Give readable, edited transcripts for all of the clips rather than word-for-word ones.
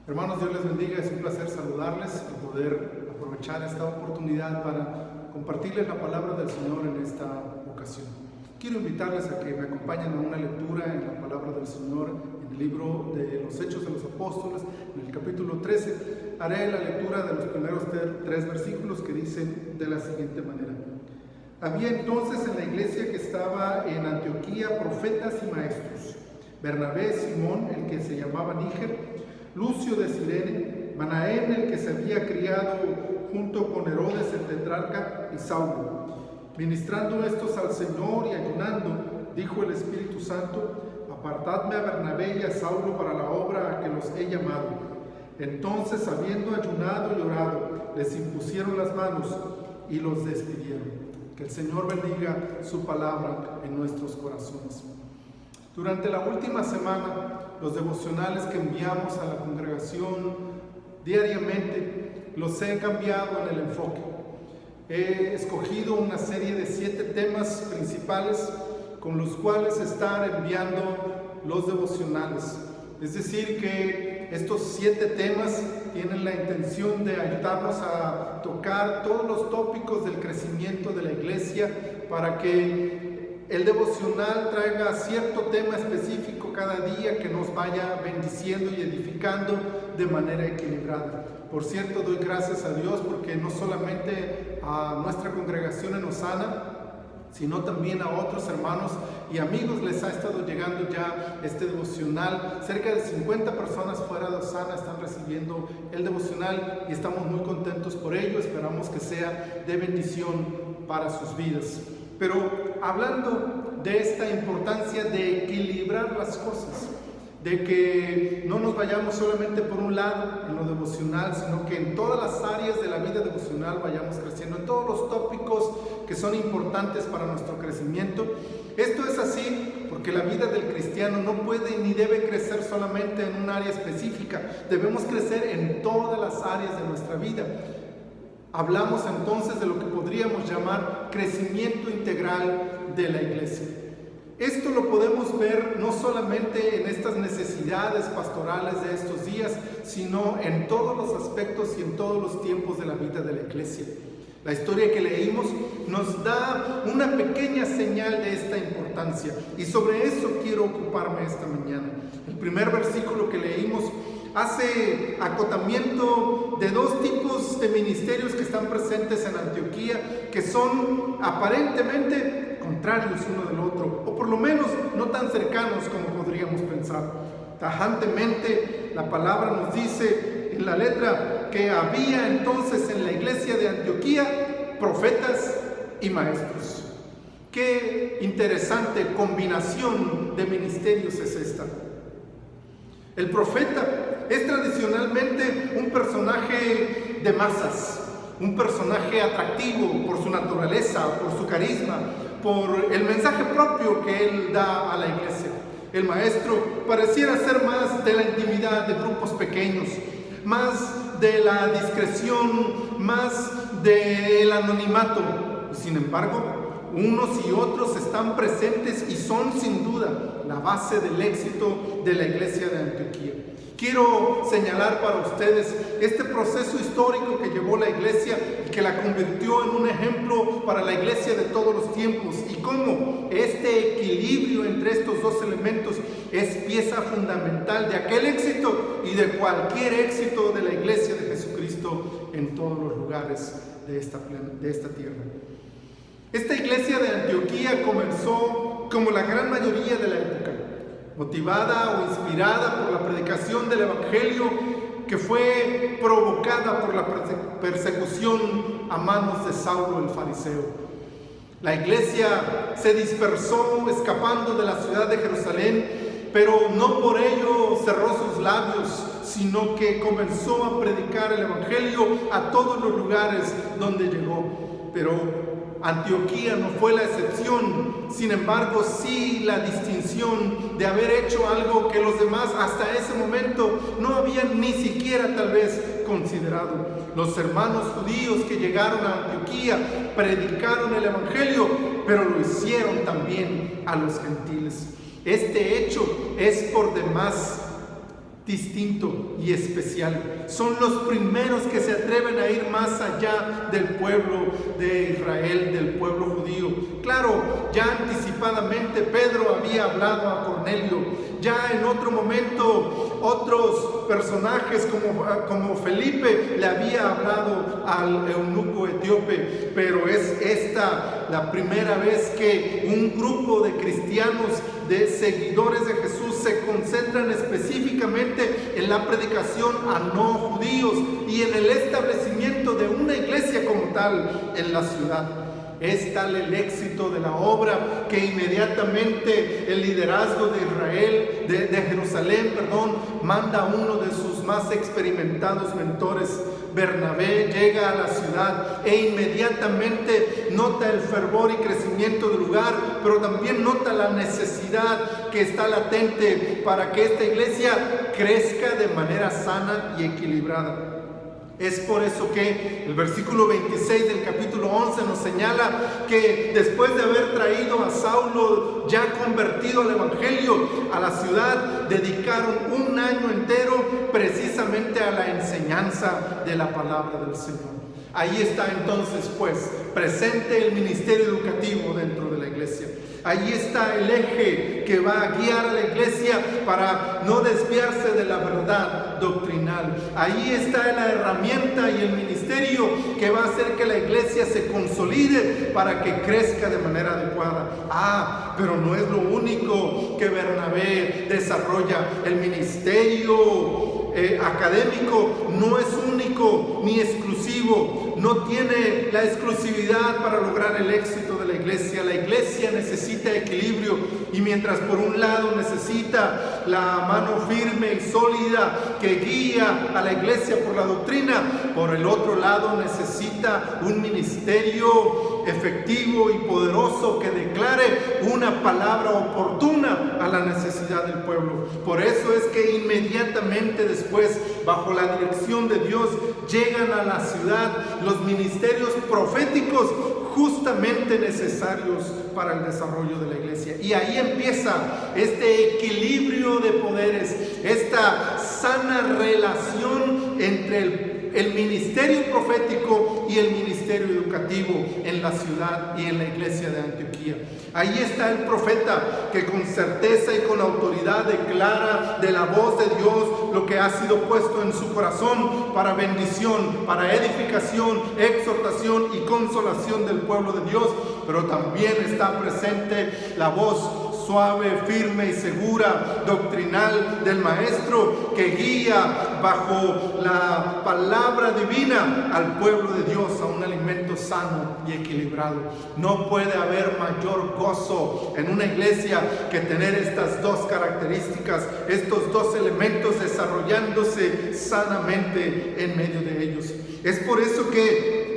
Hermanos, Dios les bendiga, es un placer saludarles y poder aprovechar esta oportunidad para compartirles la palabra del Señor en esta ocasión. Quiero invitarles a que me acompañen a una lectura en la palabra del Señor en el libro de los Hechos de los Apóstoles, en el capítulo 13. Haré la lectura de los primeros tres versículos que dicen de la siguiente manera. Había entonces en la iglesia que estaba en Antioquía profetas y maestros: Bernabé, Simón, el que se llamaba Níger, Lucio de Cirene, Manaén, el que se había criado junto con Herodes el tetrarca, y Saulo. Ministrando estos al Señor y ayunando, dijo el Espíritu Santo: apartadme a Bernabé y a Saulo para la obra a que los he llamado. Entonces, habiendo ayunado y orado, les impusieron las manos y los despidieron. Que el Señor bendiga su palabra en nuestros corazones. Durante la última semana, los devocionales que enviamos a la congregación diariamente los he cambiado en el enfoque. He escogido una serie de 7 temas principales con los cuales estar enviando los devocionales. Es decir, que estos 7 temas tienen la intención de ayudarnos a tocar todos los tópicos del crecimiento de la iglesia para que el devocional traiga cierto tema específico cada día que nos vaya bendiciendo y edificando de manera equilibrada. Por cierto, doy gracias a Dios porque no solamente a nuestra congregación en Osana, sino también a otros hermanos y amigos les ha estado llegando ya este devocional. Cerca de 50 personas fuera de Osana están recibiendo el devocional y estamos muy contentos por ello. Esperamos que sea de bendición para sus vidas. Pero hablando de esta importancia de equilibrar las cosas, de que no nos vayamos solamente por un lado en lo devocional, sino que en todas las áreas de la vida devocional vayamos creciendo, en todos los tópicos que son importantes para nuestro crecimiento. Esto es así porque la vida del cristiano no puede ni debe crecer solamente en un área específica, debemos crecer en todas las áreas de nuestra vida. Hablamos entonces de lo que podríamos llamar crecimiento integral de la iglesia. Esto lo podemos ver no solamente en estas necesidades pastorales de estos días, sino en todos los aspectos y en todos los tiempos de la vida de la iglesia. La historia que leímos nos da una pequeña señal de esta importancia y sobre eso quiero ocuparme esta mañana. El primer versículo que leímos hace acotamiento de 2 tipos de ministerios que están presentes en Antioquía, que son aparentemente contrarios uno del otro, o por lo menos no tan cercanos como podríamos pensar. Tajantemente, la palabra nos dice en la letra que había entonces en la iglesia de Antioquía profetas y maestros. Qué interesante combinación de ministerios es esta. El profeta es tradicionalmente un personaje de masas, un personaje atractivo por su naturaleza, por su carisma, por el mensaje propio que él da a la iglesia. El maestro pareciera ser más de la intimidad de grupos pequeños, más de la discreción, más del anonimato. Sin embargo, unos y otros están presentes y son sin duda la base del éxito de la iglesia de Antioquía. Quiero señalar para ustedes este proceso histórico que llevó la iglesia y que la convirtió en un ejemplo para la iglesia de todos los tiempos, y cómo este equilibrio entre estos 2 elementos es pieza fundamental de aquel éxito y de cualquier éxito de la iglesia de Jesucristo en todos los lugares de esta tierra. Esta iglesia de Antioquía comenzó como la gran mayoría de la época, motivada o inspirada por la predicación del Evangelio que fue provocada por la persecución a manos de Saulo el fariseo. La iglesia se dispersó escapando de la ciudad de Jerusalén, pero no por ello cerró sus labios, sino que comenzó a predicar el Evangelio a todos los lugares donde llegó. Pero Antioquía no fue la excepción, sin embargo sí la distinción de haber hecho algo que los demás hasta ese momento no habían ni siquiera tal vez considerado. Los hermanos judíos que llegaron a Antioquía predicaron el Evangelio, pero lo hicieron también a los gentiles. Este hecho es por demás distinto y especial. Son los primeros que se atreven a ir más allá del pueblo de Israel, del pueblo judío. Claro, ya anticipadamente Pedro había hablado a Cornelio. Ya en otro momento otros personajes como Felipe le había hablado al eunuco etíope, pero es esta la primera vez que un grupo de cristianos, de seguidores de Jesús, se concentran específicamente en la predicación a no judíos y en el establecimiento de una iglesia como tal en la ciudad. Es tal el éxito de la obra que inmediatamente el liderazgo de Israel, de Jerusalén, manda a uno de sus más experimentados mentores. Bernabé llega a la ciudad e inmediatamente nota el fervor y crecimiento del lugar, pero también nota la necesidad que está latente para que esta iglesia crezca de manera sana y equilibrada. Es por eso que el versículo 26 del capítulo 11 nos señala que después de haber traído a Saulo ya convertido al evangelio a la ciudad, dedicaron un año entero precisamente a la enseñanza de la palabra del Señor. Ahí está entonces presente el ministerio educativo dentro de la iglesia. Ahí está el eje que va a guiar a la iglesia para no desviarse de la verdad doctrinal. Ahí está la herramienta y el ministerio que va a hacer que la iglesia se consolide para que crezca de manera adecuada. Pero no es lo único que Bernabé desarrolla. El ministerio académico no es único ni exclusivo, no tiene la exclusividad para lograr el éxito de la iglesia. La iglesia necesita equilibrio, y mientras por un lado necesita la mano firme y sólida que guía a la iglesia por la doctrina, por el otro lado necesita un ministerio efectivo y poderoso que declare una palabra oportuna a la necesidad del pueblo. Por eso es que inmediatamente después, bajo la dirección de Dios, llegan a la ciudad los ministerios proféticos justamente necesarios para el desarrollo de la iglesia. Y ahí empieza este equilibrio de poderes, esta sana relación entre el ministerio profético y el ministerio educativo en la ciudad y en la iglesia de Antioquía. Ahí está el profeta que con certeza y con autoridad declara de la voz de Dios lo que ha sido puesto en su corazón para bendición, para edificación, exhortación y consolación del pueblo de Dios. Pero también está presente la voz suave, firme y segura, doctrinal del maestro que guía bajo la palabra divina al pueblo de Dios a un alimento sano y equilibrado. No puede haber mayor gozo en una iglesia que tener estas dos características, estos dos elementos desarrollándose sanamente en medio de ellos. Es por eso que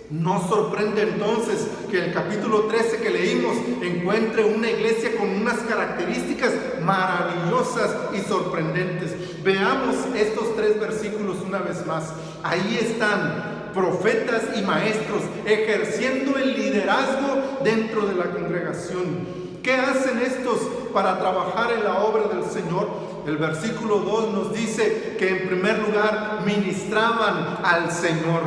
no sorprende entonces que el capítulo 13 que leímos encuentre una iglesia con unas características maravillosas y sorprendentes. Veamos estos 3 versículos una vez más. Ahí están profetas y maestros ejerciendo el liderazgo dentro de la congregación. ¿Qué hacen estos para trabajar en la obra del Señor? El versículo 2 nos dice que en primer lugar ministraban al Señor.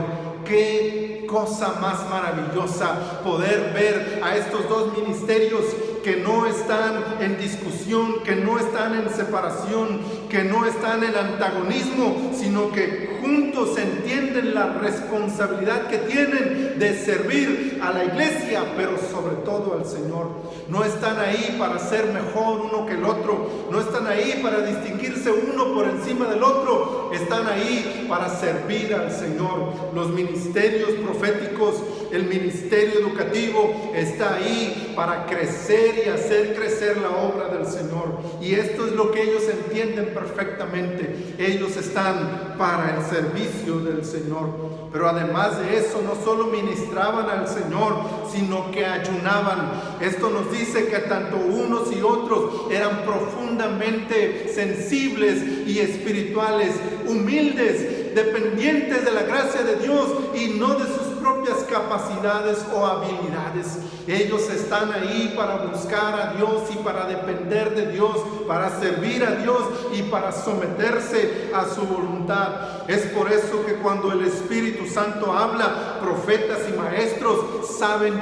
¡Qué cosa más maravillosa poder ver a estos dos ministerios que no están en discusión, que no están en separación, que no están en antagonismo, sino que juntos entienden la responsabilidad que tienen de servir a la iglesia, pero sobre todo al Señor. No están ahí para ser mejor uno que el otro, no están ahí para distinguirse uno por encima del otro, están ahí para servir al Señor. Los ministerios proféticos, el ministerio educativo está ahí para crecer y hacer crecer la obra del Señor. Y esto es lo que ellos entienden perfectamente. Ellos están para el servicio del Señor. Pero además de eso, no solo ministraban al Señor, sino que ayunaban. Esto nos dice que tanto unos y otros eran profundamente sensibles y espirituales, humildes, dependientes de la gracia de Dios y no de sus propias capacidades o habilidades. Ellos están ahí para buscar a Dios y para depender de Dios, para servir a Dios y para someterse a su voluntad. Es por eso que cuando el Espíritu Santo habla, profetas y maestros saben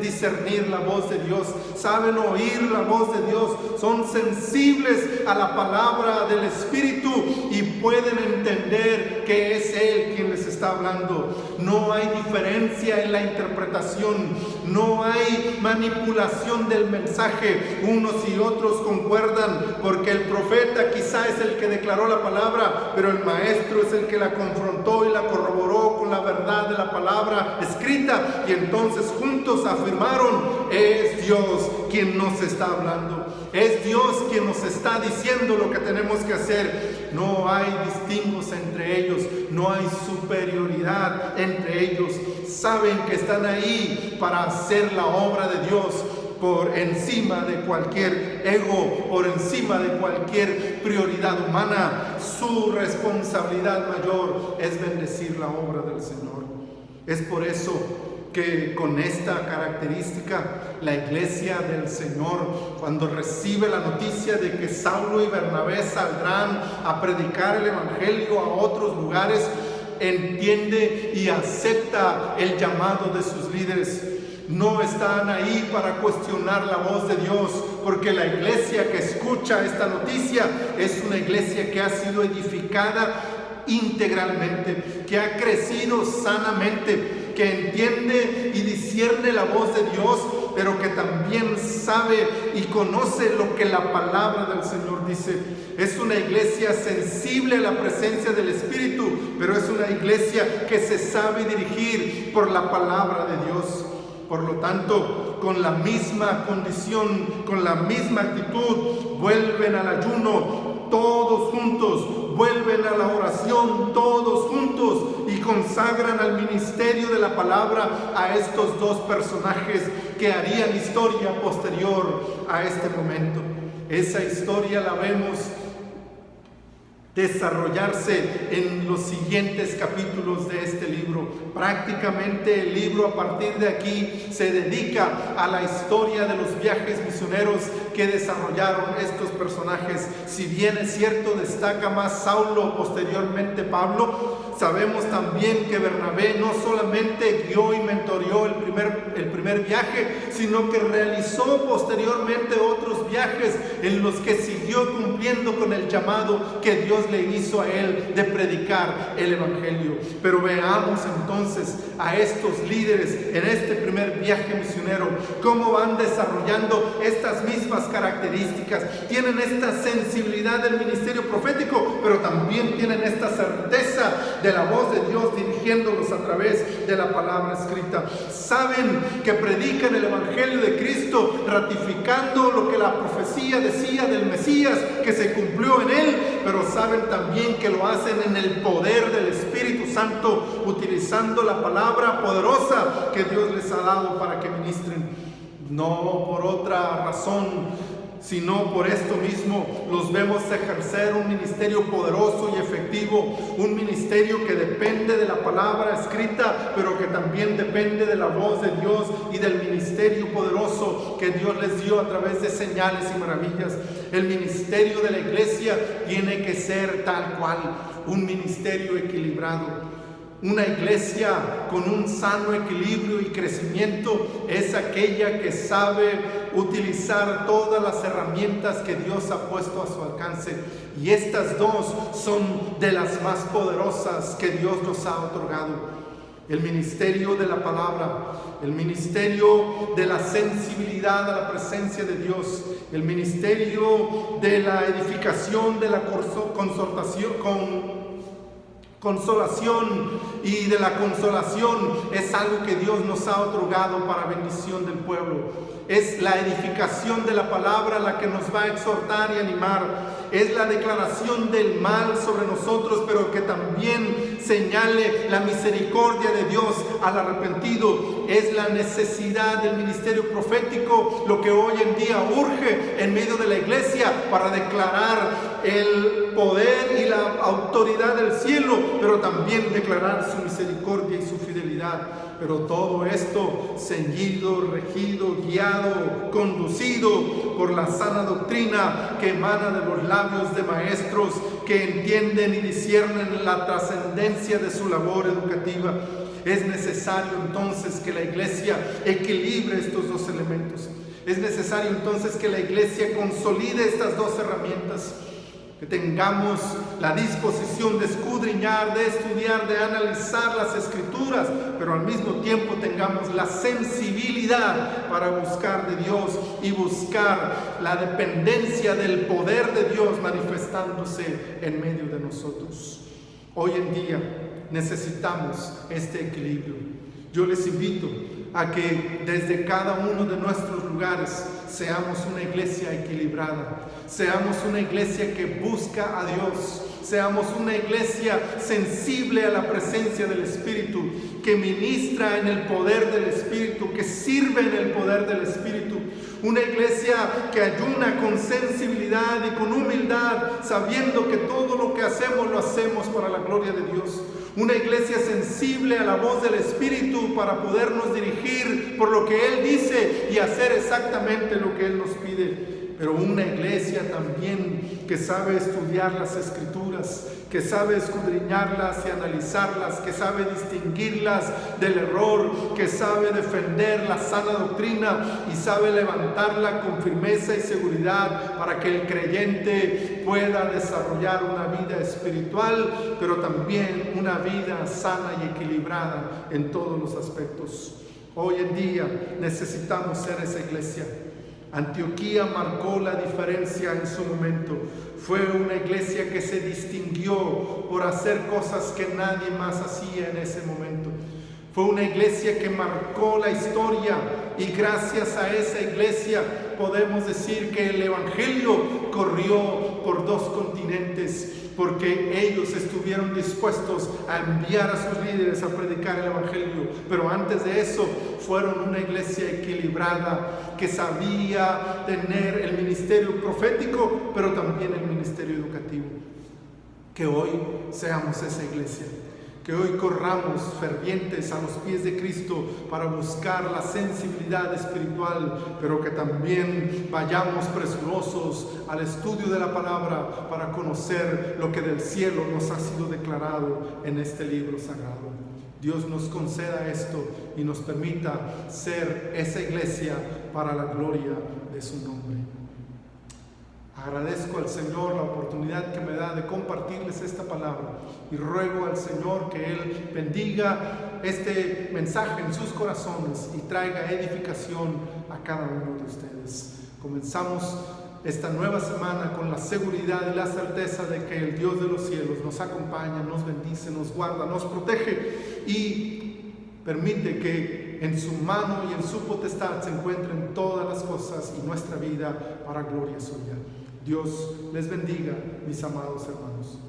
discernir la voz de Dios, saben oír la voz de Dios, son sensibles a la palabra del Espíritu y pueden entender que es Él quien les está hablando. No hay diferencia en la interpretación, no hay manipulación del mensaje. Unos y otros concuerdan porque el profeta quizá es el que declaró la palabra, pero el maestro es el que la confrontó y la corroboró con la verdad de la palabra escrita, y entonces juntos afirmaron: es Dios quien nos está hablando, es Dios quien nos está diciendo lo que tenemos que hacer. No hay distingos entre ellos, no hay superioridad entre ellos. Saben que están ahí para hacer la obra de Dios por encima de cualquier ego, por encima de cualquier prioridad humana. Su responsabilidad mayor es bendecir la obra del Señor. Es por eso que con esta característica la iglesia del Señor, cuando recibe la noticia de que Saulo y Bernabé saldrán a predicar el evangelio a otros lugares, entiende y acepta el llamado de sus líderes. No están ahí para cuestionar la voz de Dios, porque la iglesia que escucha esta noticia es una iglesia que ha sido edificada integralmente, que ha crecido sanamente, que entiende y discierne la voz de Dios, pero que también sabe y conoce lo que la palabra del Señor dice. Es una iglesia sensible a la presencia del Espíritu, pero es una iglesia que se sabe dirigir por la palabra de Dios. Por lo tanto, con la misma condición, con la misma actitud, vuelven al ayuno todos juntos, vuelven a la oración todos juntos y consagran al ministerio de la palabra a estos dos personajes que harían historia posterior a este momento. Esa historia la vemos desarrollarse en los siguientes capítulos de este libro. Prácticamente el libro a partir de aquí se dedica a la historia de los viajes misioneros que desarrollaron estos personajes. Si bien es cierto, destaca más Saulo, posteriormente Pablo, sabemos también que Bernabé no solamente guió y mentoreó el primer viaje, sino que realizó posteriormente otros viajes en los que siguió cumpliendo con el llamado que Dios le hizo a él de predicar el evangelio. Pero veamos entonces a estos líderes en este primer viaje misionero, cómo van desarrollando estas mismas características. Tienen esta sensibilidad del ministerio profético, pero también tienen esta certeza de la voz de Dios dirigiéndolos a través de la palabra escrita. Saben que predican el evangelio de Cristo, ratificando lo que la profecía decía del Mesías, que se cumplió en él, pero saben también que lo hacen en el poder del Espíritu Santo, utilizando la palabra poderosa que Dios les ha dado para que ministren. No por otra razón, sino por esto mismo los vemos ejercer un ministerio poderoso y efectivo, un ministerio que depende de la palabra escrita, pero que también depende de la voz de Dios y del ministerio poderoso que Dios les dio a través de señales y maravillas. El ministerio de la iglesia tiene que ser tal cual, un ministerio equilibrado. Una iglesia con un sano equilibrio y crecimiento es aquella que sabe utilizar todas las herramientas que Dios ha puesto a su alcance. Y estas dos son de las más poderosas que Dios nos ha otorgado. El ministerio de la palabra, el ministerio de la sensibilidad a la presencia de Dios, el ministerio de la edificación, de la consolación y de la consolación es algo que Dios nos ha otorgado para bendición del pueblo. Es la edificación de la palabra la que nos va a exhortar y animar. Es la declaración del mal sobre nosotros, pero que también señale la misericordia de Dios al arrepentido. Es la necesidad del ministerio profético, lo que hoy en día urge en medio de la iglesia para declarar el poder y la la autoridad del cielo, pero también declarar su misericordia y su fidelidad. Pero todo esto ceñido, regido, guiado, conducido por la sana doctrina que emana de los labios de maestros que entienden y disciernen la trascendencia de su labor educativa. Es necesario entonces que la iglesia equilibre estos dos elementos. Es necesario entonces que la iglesia consolide estas dos herramientas. Que tengamos la disposición de escudriñar, de estudiar, de analizar las Escrituras, pero al mismo tiempo tengamos la sensibilidad para buscar de Dios y buscar la dependencia del poder de Dios manifestándose en medio de nosotros. Hoy en día necesitamos este equilibrio. Yo les invito a que desde cada uno de nuestros lugares seamos una iglesia equilibrada, seamos una iglesia que busca a Dios, seamos una iglesia sensible a la presencia del Espíritu, que ministra en el poder del Espíritu, que sirve en el poder del Espíritu, una iglesia que ayuna con sensibilidad y con humildad, sabiendo que todo lo que hacemos lo hacemos para la gloria de Dios. Una iglesia sensible a la voz del Espíritu para podernos dirigir por lo que Él dice y hacer exactamente lo que Él nos pide. Pero una iglesia también que sabe estudiar las Escrituras, que sabe escudriñarlas y analizarlas, que sabe distinguirlas del error, que sabe defender la sana doctrina y sabe levantarla con firmeza y seguridad para que el creyente pueda desarrollar una vida espiritual, pero también una vida sana y equilibrada en todos los aspectos. Hoy en día necesitamos ser esa iglesia. Antioquía marcó la diferencia en su momento. Fue una iglesia que se distinguió por hacer cosas que nadie más hacía en ese momento. Fue una iglesia que marcó la historia y gracias a esa iglesia podemos decir que el evangelio corrió por 2 continentes, porque ellos estuvieron dispuestos a enviar a sus líderes a predicar el evangelio. Pero antes de eso fueron una iglesia equilibrada que sabía tener el ministerio profético, pero también el ministerio educativo. Que hoy seamos esa iglesia. Que hoy corramos fervientes a los pies de Cristo para buscar la sensibilidad espiritual, pero que también vayamos presurosos al estudio de la palabra para conocer lo que del cielo nos ha sido declarado en este libro sagrado. Dios nos conceda esto y nos permita ser esa iglesia para la gloria de su nombre. Agradezco al Señor la oportunidad que me da de compartirles esta palabra y ruego al Señor que Él bendiga este mensaje en sus corazones y traiga edificación a cada uno de ustedes. Comenzamos esta nueva semana con la seguridad y la certeza de que el Dios de los cielos nos acompaña, nos bendice, nos guarda, nos protege y permite que en su mano y en su potestad se encuentren todas las cosas y nuestra vida para gloria suya. Dios les bendiga, mis amados hermanos.